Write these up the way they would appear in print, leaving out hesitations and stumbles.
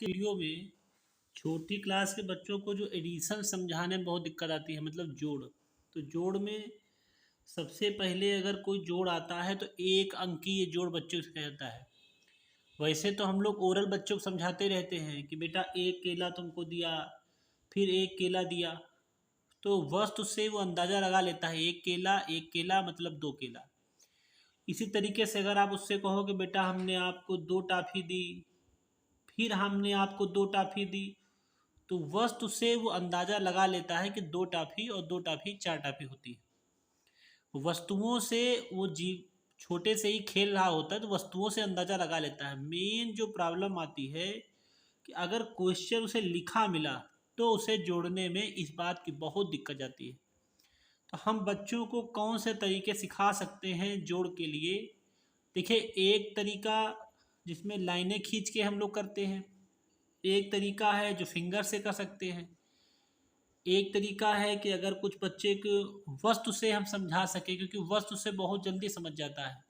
के वीडियो में छोटी क्लास के बच्चों को जो एडिशन समझाने में बहुत दिक्कत आती है, मतलब जोड़। तो जोड़ में सबसे पहले अगर कोई जोड़ आता है तो एक अंक की ये जोड़ बच्चों को सिखाया जाता है। वैसे तो हम लोग ओरल बच्चों को समझाते रहते हैं कि बेटा एक केला तुमको दिया, फिर एक केला दिया, तो वस्तु से वो अंदाज़ा लगा लेता है एक केला मतलब दो केला। इसी तरीके से अगर आप उससे कहो कि बेटा हमने आपको दो टॉफ़ी दी, फिर हमने आपको दो टॉफ़ी दी, तो वस्तु से वो अंदाज़ा लगा लेता है कि दो टॉफ़ी और दो टॉफ़ी चार टॉफ़ी होती है। वस्तुओं से वो जीव छोटे से ही खेल रहा होता है तो वस्तुओं से अंदाज़ा लगा लेता है। मेन जो प्रॉब्लम आती है कि अगर क्वेश्चन उसे लिखा मिला तो उसे जोड़ने में इस बात की बहुत दिक्कत जाती है। तो हम बच्चों को कौन से तरीके सिखा सकते हैं जोड़ के लिए? देखिए, एक तरीका जिसमें लाइनें खींच के हम लोग करते हैं, एक तरीका है जो फिंगर से कर सकते हैं, एक तरीका है कि अगर कुछ बच्चे को वस्तु से हम समझा सकें, क्योंकि वस्तु से बहुत जल्दी समझ जाता है।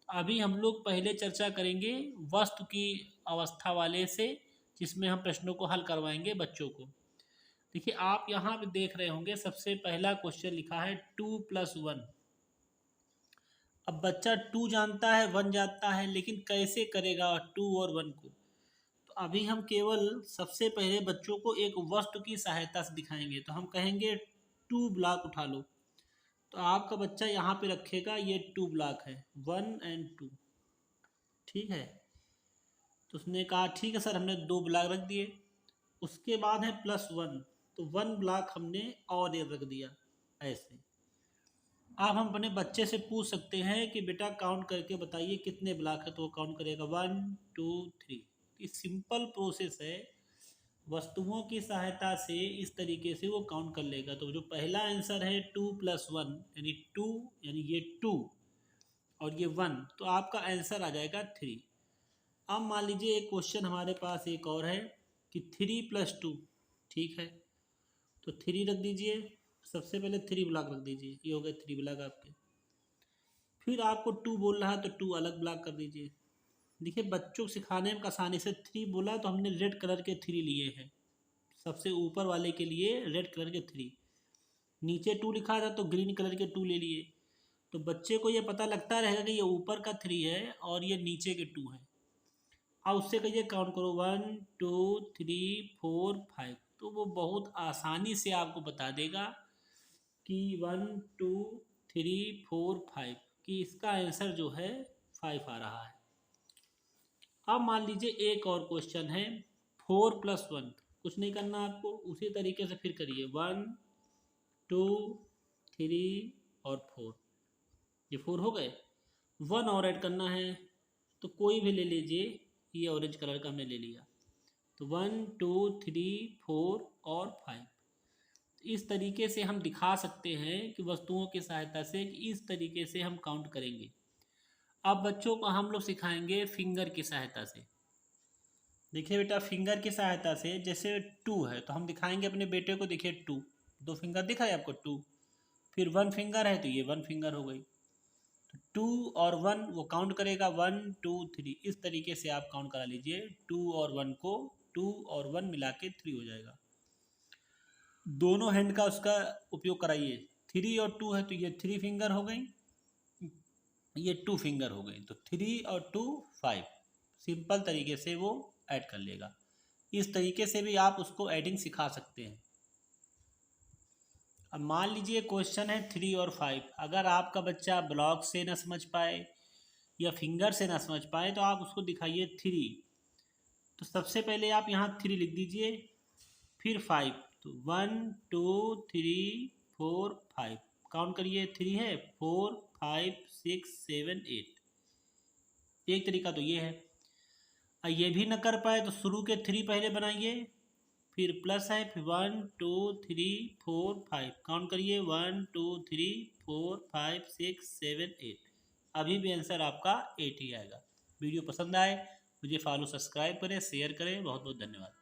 अभी हम लोग पहले चर्चा करेंगे वस्तु की अवस्था वाले से, जिसमें हम प्रश्नों को हल करवाएंगे बच्चों को। देखिए, आप यहाँ पे देख रहे होंगे सबसे पहला क्वेश्चन लिखा है 2+1। अब बच्चा 2 जानता है, 1 जानता है, लेकिन कैसे करेगा 2 और 1 को? तो अभी हम केवल सबसे पहले बच्चों को एक वस्तु की सहायता से दिखाएंगे। तो हम कहेंगे 2 ब्लॉक उठा लो, तो आपका बच्चा यहाँ पे रखेगा, ये 2 ब्लॉक है, 1 और 2। ठीक है, तो उसने कहा ठीक है सर, हमने 2 ब्लॉक रख दिए। उसके बाद है +1, तो 1 ब्लॉक हमने और ये रख दिया ऐसे। अब हम अपने बच्चे से पूछ सकते हैं कि बेटा काउंट करके बताइए कितने ब्लॉक है, तो वो काउंट करेगा 1 2 3। ये सिंपल प्रोसेस है, वस्तुओं की सहायता से इस तरीके से वो काउंट कर लेगा। तो जो पहला आंसर है 2+1 यानी 2, यानी ये 2 और ये 1, तो आपका आंसर आ जाएगा 3। अब मान लीजिए एक क्वेश्चन हमारे पास एक और है कि 3+2। ठीक है, तो 3 रख दीजिए, सबसे पहले 3 ब्लॉक रख दीजिए, ये हो गए 3 ब्लॉक आपके। फिर आपको 2 बोल रहा है तो 2 अलग ब्लॉक कर दीजिए। देखिए, बच्चों को सिखाने में आसानी से 3 बोला तो हमने रेड कलर के 3 लिए हैं। सबसे ऊपर वाले के लिए रेड कलर के 3, नीचे 2 लिखा था तो ग्रीन कलर के 2 ले लिए। तो बच्चे को ये पता लगता रहेगा कि ये ऊपर का 3 है और ये नीचे के 2 है। अब उससे कहिए काउंट करो 1 2 3 4 5, तो वो बहुत आसानी से आपको बता देगा कि 1 2 3 4 5 कि इसका आंसर जो है 5 आ रहा है। अब मान लीजिए एक और क्वेश्चन है 4+1। कुछ नहीं करना आपको, उसी तरीके से फिर करिए 1 2 3 और 4, ये 4 हो गए। 1 और ऐड करना है, तो कोई भी ले लीजिए, ये ऑरेंज कलर का हमने ले लिया। तो 1 2 3 4 और 5। इस तरीके से हम दिखा सकते हैं कि वस्तुओं की सहायता से कि इस तरीके से हम काउंट करेंगे। अब बच्चों को हम लोग सिखाएंगे फिंगर की सहायता से। देखिए बेटा, फिंगर की सहायता से जैसे 2 है तो हम दिखाएंगे अपने बेटे को, देखिए 2, 2 फिंगर दिखा है आपको 2। फिर 1 फिंगर है तो ये 1 फिंगर हो गई। तो 2 और 1 वो काउंट करेगा 1 2 3। इस तरीके से आप काउंट करा लीजिए 2 और 1 को, 2 और 1 मिला के 3 हो जाएगा। दोनों हैंड का उसका उपयोग कराइए। 3 और 2 है तो ये 3 फिंगर हो गई, ये 2 फिंगर हो गई। तो 3 और 2 5, सिंपल तरीके से वो ऐड कर लेगा। इस तरीके से भी आप उसको एडिंग सिखा सकते हैं। अब मान लीजिए क्वेश्चन है 3 और 5। अगर आपका बच्चा ब्लॉक से ना समझ पाए या फिंगर से ना समझ पाए तो आप उसको दिखाइए 3। तो सबसे पहले आप यहाँ 3 लिख दीजिए, फिर 5, तो 1 2 3 4 5 काउंट करिए। 3 है, 4 5 6 7 8। एक तरीका तो ये है। ये भी न कर पाए तो शुरू के 3 पहले बनाइए, फिर प्लस है, फिर 1 2 3 4 5 काउंट करिए, 1 2 3 4 5 6 7 8। अभी भी आंसर आपका 8 ही आएगा। वीडियो पसंद आए मुझे फॉलो सब्सक्राइब करें, शेयर करें। बहुत बहुत धन्यवाद।